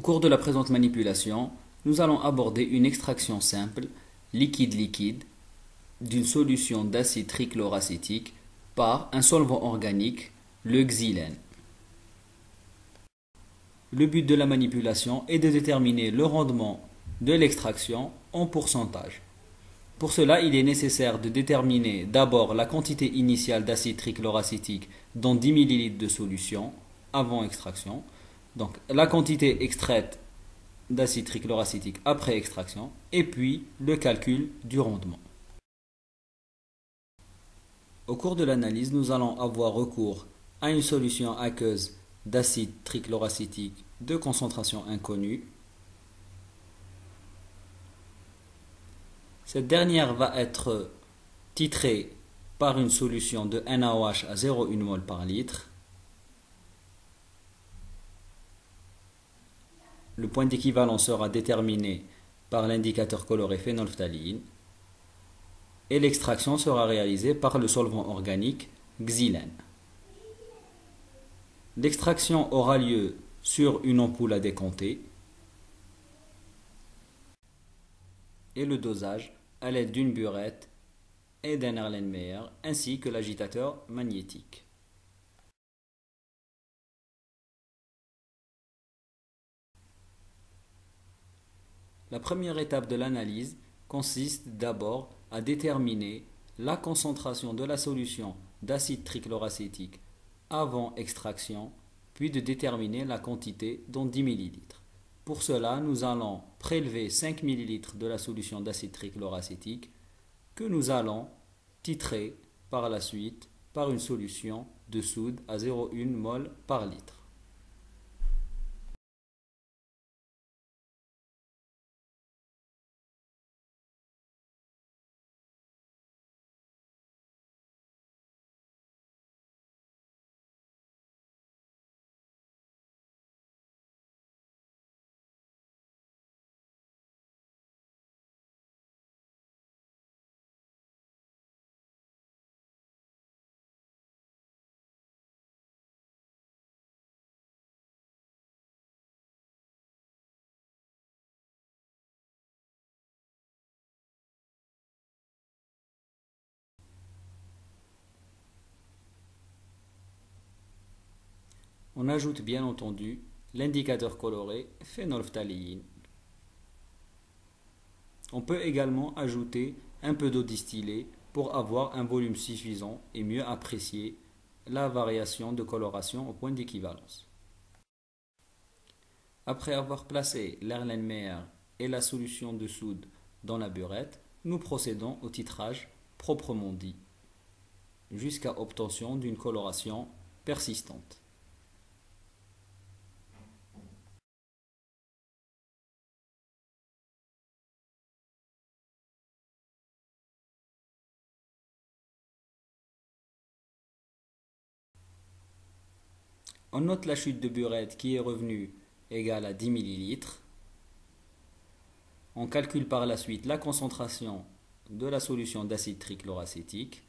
Au cours de la présente manipulation, nous allons aborder une extraction simple, liquide-liquide, d'une solution d'acide trichloracétique par un solvant organique, le xylène. Le but de la manipulation est de déterminer le rendement de l'extraction en pourcentage. Pour cela, il est nécessaire de déterminer d'abord la quantité initiale d'acide trichloracétique dans 10 ml de solution avant extraction. Donc la quantité extraite d'acide trichloracétique après extraction et puis le calcul du rendement. Au cours de l'analyse, nous allons avoir recours à une solution aqueuse d'acide trichloracétique de concentration inconnue. Cette dernière va être titrée par une solution de NaOH à 0,1 mol par litre. Le point d'équivalence sera déterminé par l'indicateur coloré phénylphtaléine et l'extraction sera réalisée par le solvant organique xylène. L'extraction aura lieu sur une ampoule à décompter et le dosage à l'aide d'une burette et d'un Erlenmeyer ainsi que l'agitateur magnétique. La première étape de l'analyse consiste d'abord à déterminer la concentration de la solution d'acide trichloracétique avant extraction, puis de déterminer la quantité dans 10 ml. Pour cela, nous allons prélever 5 ml de la solution d'acide trichloracétique que nous allons titrer par la suite par une solution de soude à 0,1 mol par litre. On ajoute bien entendu l'indicateur coloré phénylphtaléine. On peut également ajouter un peu d'eau distillée pour avoir un volume suffisant et mieux apprécier la variation de coloration au point d'équivalence. Après avoir placé l'Erlenmeyer et la solution de soude dans la burette, nous procédons au titrage proprement dit, jusqu'à obtention d'une coloration persistante. On note la chute de burette qui est revenue égale à 10 ml. On calcule par la suite la concentration de la solution d'acide trichloracétique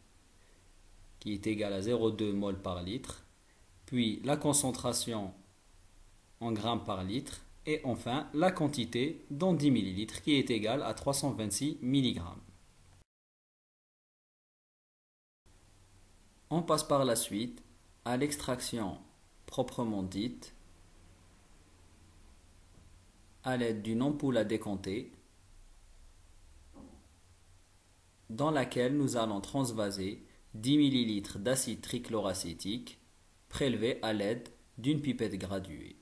qui est égale à 0,2 mol par litre, puis la concentration en grammes par litre et enfin la quantité dans 10 ml qui est égale à 326 mg. On passe par la suite à l'extraction proprement dite à l'aide d'une ampoule à décompter dans laquelle nous allons transvaser 10 ml d'acide trichloracétique prélevé à l'aide d'une pipette graduée.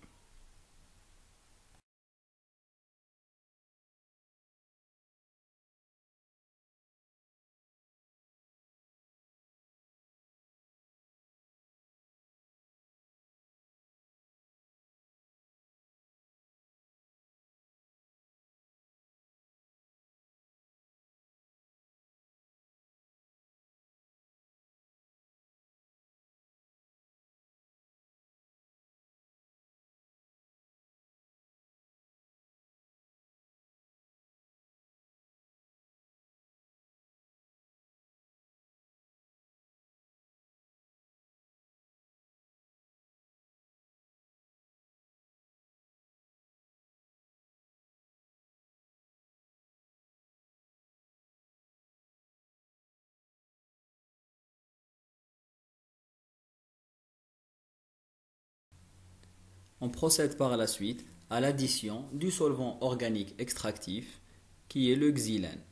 On procède par la suite à l'addition du solvant organique extractif qui est le xylène.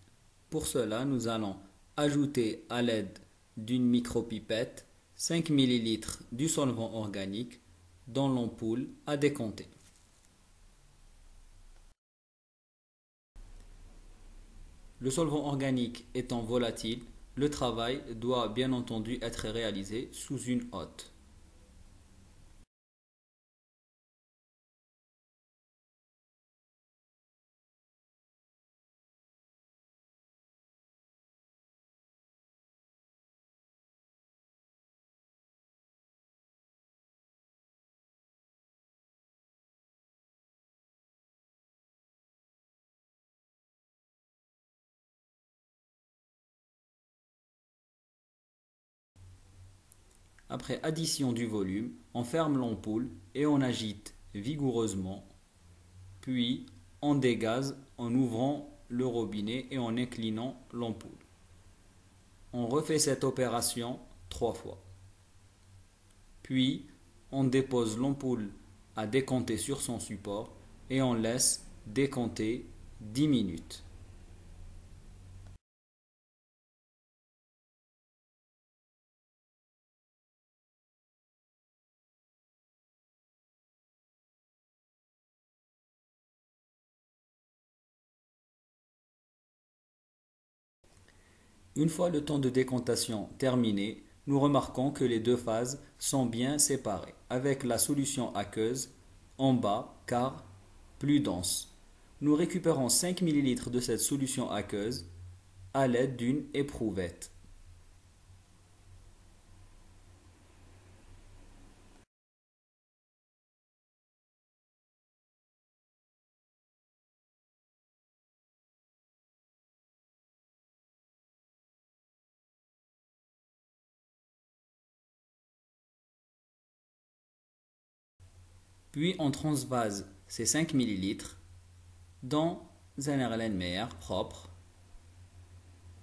Pour cela, nous allons ajouter à l'aide d'une micropipette 5 ml du solvant organique dans l'ampoule à décompter. Le solvant organique étant volatile, le travail doit bien entendu être réalisé sous une hotte. Après addition du volume, on ferme l'ampoule et on agite vigoureusement, puis on dégaze en ouvrant le robinet et en inclinant l'ampoule. On refait cette opération 3 fois. Puis on dépose l'ampoule à décompter sur son support et on laisse décompter 10 minutes. Une fois le temps de décantation terminé, nous remarquons que les deux phases sont bien séparées, avec la solution aqueuse en bas car plus dense. Nous récupérons 5 ml de cette solution aqueuse à l'aide d'une éprouvette. Puis on transvase ces 5 ml dans un Erlenmeyer propre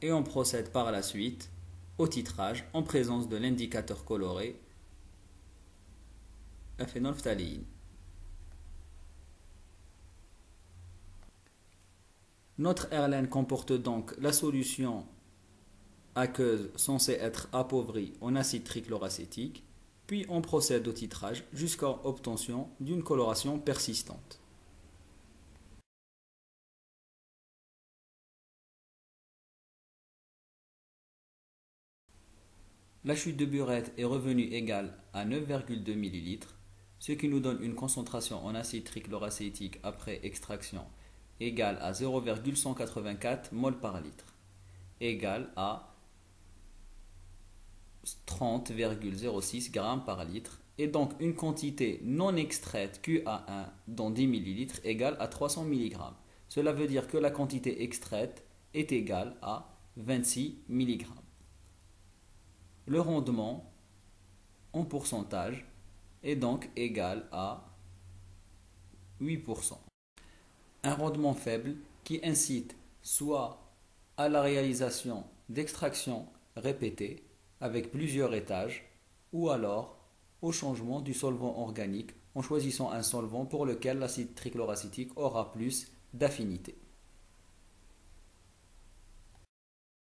et on procède par la suite au titrage en présence de l'indicateur coloré la phénolphtaléine. Notre Erlen comporte donc la solution aqueuse censée être appauvrie en acide trichloracétique, puis on procède au titrage jusqu'à l'obtention d'une coloration persistante. La chute de burette est revenue égale à 9,2 ml, ce qui nous donne une concentration en acide trichloracétique après extraction égale à 0,184 mol par litre, égale à 30,06 g par litre, et donc une quantité non extraite QA1 dans 10 ml égale à 300 mg. Cela veut dire que la quantité extraite est égale à 26 mg. Le rendement en pourcentage est donc égal à 8%. Un rendement faible qui incite soit à la réalisation d'extractions répétées avec plusieurs étages, ou alors au changement du solvant organique en choisissant un solvant pour lequel l'acide trichloracétique aura plus d'affinité.